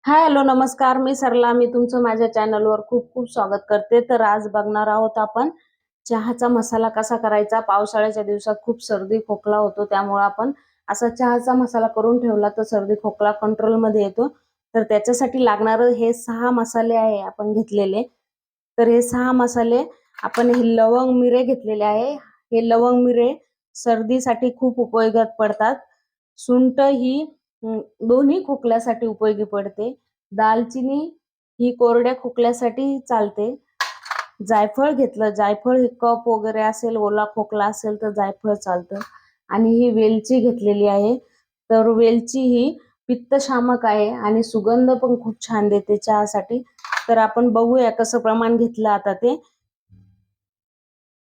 Hi hello नमस्कार, मी सरला. मी तुमचं माझ्या चॅनलवर खूप खूप स्वागत करते. तर आज बघणार आहोत आपण चहाचा मसाला कसा करायचा. पावसाळ्याच्या दिवसात खूप सर्दी खोकला होतो, त्यामुळे आपण असा चहाचा मसाला करून ठेवला तर सर्दी खोकला कंट्रोल मध्ये येतो. तर त्याच्यासाठी लागणारे हे 6 मसाले आहे आपण घेतलेले. तर हे 6 मसाले आपण हे लवंग मिरे घेतलेले आहे. हे लवंग मिरे सर्दीसाठी खूप उपयोगात पडतात. सुंठ ही दोन्ही खोकल्यासाठी उपयोगी पडते. दालचिनी ही कोरड्या खोकल्यासाठी चालते. जायफळ घेतलं, जायफळ हे कफ वगैरे असेल, ओला खोकला असेल तर जायफळ चालतं. आणि ही वेलची घेतलेली आहे. तर वेलची ही पित्तशामक आहे आणि सुगंध पण खूप छान देते चहासाठी. तर आपण बघूया कसं प्रमाण घेतलं आता ते.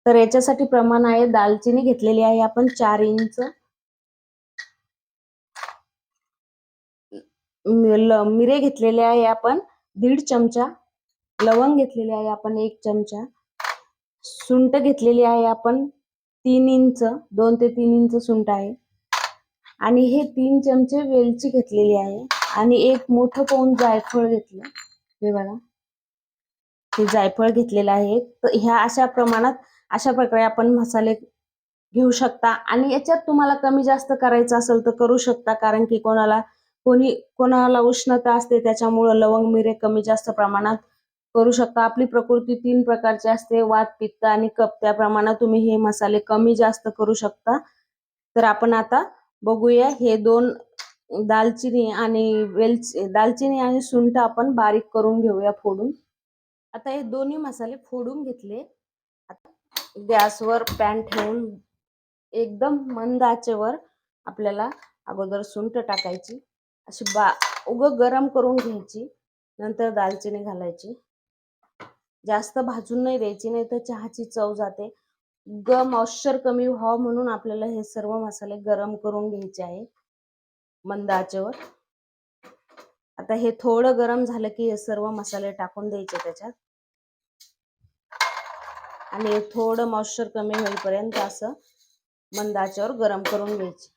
तर याच्यासाठी प्रमाण आहे, दालचिनी घेतलेली आहे आपण 4 इंच, मिरे घेतलेले आहे आपण 1.5 चमचा, लवंग घेतलेले आहे आपण 1 चमचा, सुंठ घेतलेली आहे आपण 3 इंच, 2 ते 3 इंच सुंठ आहे. आणि हे 3 चमचे वेलची घेतलेली आहे आणि एक मोठं पाऊण जायफळ घेतलं. हे बघा, हे जायफळ घेतलेलं आहे. तर ह्या अशा प्रमाणात अशा प्रकारे आपण मसाले घेऊ शकता. आणि याच्यात तुम्हाला कमी जास्त करायचं असेल तर करू शकता, कारण की कोणाला उष्णता असते, त्याच्यामुळे लवंग मिरे कमी जास्त प्रमाणात करू शकता. आपली प्रकृती 3 प्रकारची असते, वात पित्त आणि कफ. त्या प्रमाणात तुम्ही हे मसाले कमी जास्त करू शकता. तर आपण आता बघूया हे 2 दालचिनी आणि सुंठ आपण बारीक करून घेऊया फोडून. आता हे दोन्ही मसाले फोडून घेतले. आता गॅसवर पॅन ठेवून एकदम मंद आचेवर आपल्याला अगोदर सुंठ टाकायची, अशी गरम करून घ्यायची. नंतर दालचिनी घालायची. जास्त भाजून नाही द्यायची, नाही तर चहाची चव जाते. मॉइश्चर कमी व्हावं म्हणून आपल्याला हे सर्व मसाले गरम करून घ्यायचे आहे मंद आचेवर. आता हे थोडं गरम झालं की हे सर्व मसाले टाकून द्यायचे त्याच्यात आणि थोडं मॉइश्चर कमी होईपर्यंत असं मंद आचेवर गरम करून घ्यायचे.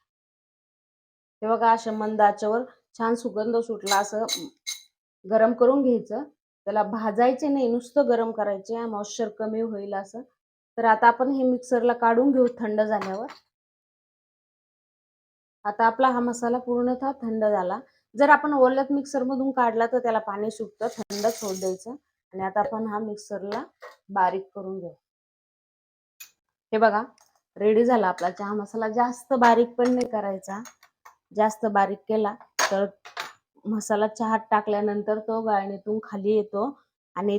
हे बघा, अशा मंद आचेवर छान सुगंध सुटला असं गरम करून घ्यायचं. त्याला भाजायचे नाही, नुसतं गरम करायचे, मॉइश्चर कमी होईल असं. तर आता आपण हे मिक्सरला काढून घेऊ थंड झाल्यावर. आता आपला हा मसाला पूर्णतः थंड झाला. जर आपण ओल्यात मिक्सर मधून काढला तर त्याला पाणी सुटतं, थंडच होऊ द्यायचं. आणि आता आपण हा मिक्सरला बारीक करून घेऊ. हे बघा, रेडी झाला आपला चहा मसाला. जास्त बारीक पण नाही करायचा, जास्त बारीक केला तर मसाला चहात टाकल्यानंतर तो गाळणीतून खाली येतो आणि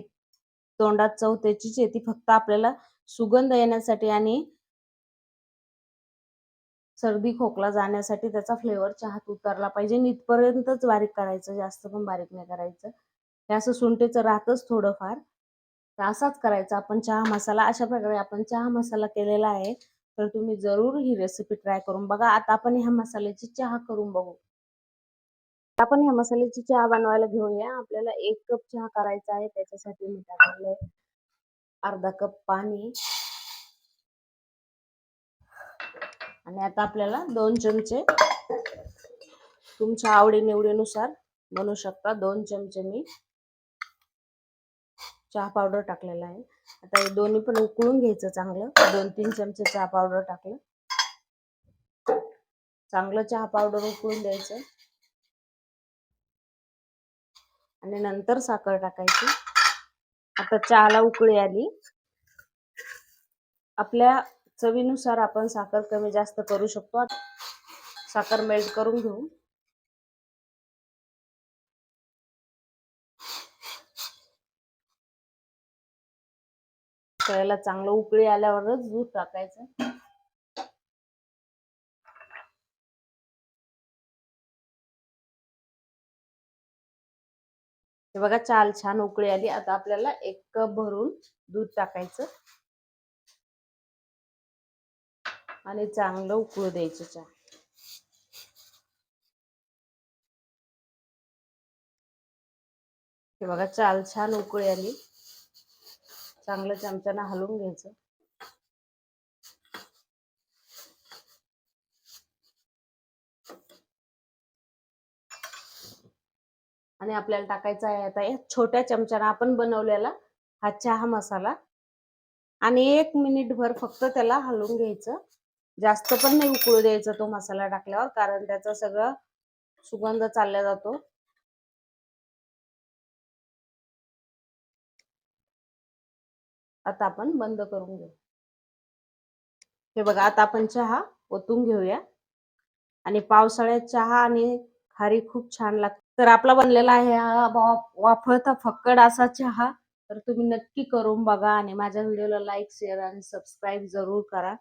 तोंडात चव त्याचीच येते. फक्त आपल्याला सुगंध येण्यासाठी आणि सर्दी खोकला जाण्यासाठी त्याचा फ्लेवर चहात उतरला पाहिजे. इथपर्यंतच बारीक करायचं, जास्त पण बारीक नाही करायचं. हे असं सुंठेचं राहतच थोडंफार, तर असाच करायचा आपण चहा मसाला. अशा प्रकारे आपण चहा मसाला केलेला आहे. तर तुम्ही जरूर ही रेसिपी ट्राय करून बघा. आता आपण ह्या मसाल्याची चहा करून बघू. आपण ह्या मसाल्याची चहा बनवायला घेऊया. आपल्याला 1 कप चहा करायचा आहे. त्याच्यासाठी मी टाकले अर्धा कप पाणी. आणि आता आपल्याला 2 चमचे, तुमच्या आवडी निवडीनुसार बनवू शकता, 2 चमचे मी चहा पावडर टाकलेला आहे. आता हे दोन्ही पण उकळून घ्यायचं चांगलं. 2-3 चमचे चहा पावडर टाकलं. चांगलं चहा पावडर उकळून द्यायचं आणि नंतर साखर टाकायची. आता चहाला उकळी आली. आपल्या चवीनुसार आपण साखर कमी जास्त करू शकतो. साखर मेल्ट करून घेऊ. त्याला चांगलं उकळी आल्यावरच दूध टाकायचं. हे बघा, छान उकळी आली. आता आपल्याला 1 कप भरून दूध टाकायचं आणि चांगलं उकळू द्यायचं चहा. हे बघा, छान उकळी आली. चांगलं चमच्यानं हलवून घ्यायचं. आणि आपल्याला टाकायचा आहे आता या छोट्या चमच्याने आपण बनवलेला हा चहा मसाला आणि 1 मिनिटभर फक्त त्याला हलवून घ्यायचं. जास्त पण नाही उकळू द्यायचा तो मसाला टाकल्यावर, कारण त्याचा सगळं सुगंध चालला जातो. आता आपण बंद करून घेऊ. हे बघा, आता आपण चहा ओतून घेऊया. आणि पावसाळ्यात चहा आणि खारी खूप छान लागते. तर आपला बनलेला आहे हा वाफळता फक्कड असा चहा. तर तुम्ही नक्की करून बघा आणि माझ्या व्हिडिओला लाईक, शेअर आणि सबस्क्राईब जरूर करा.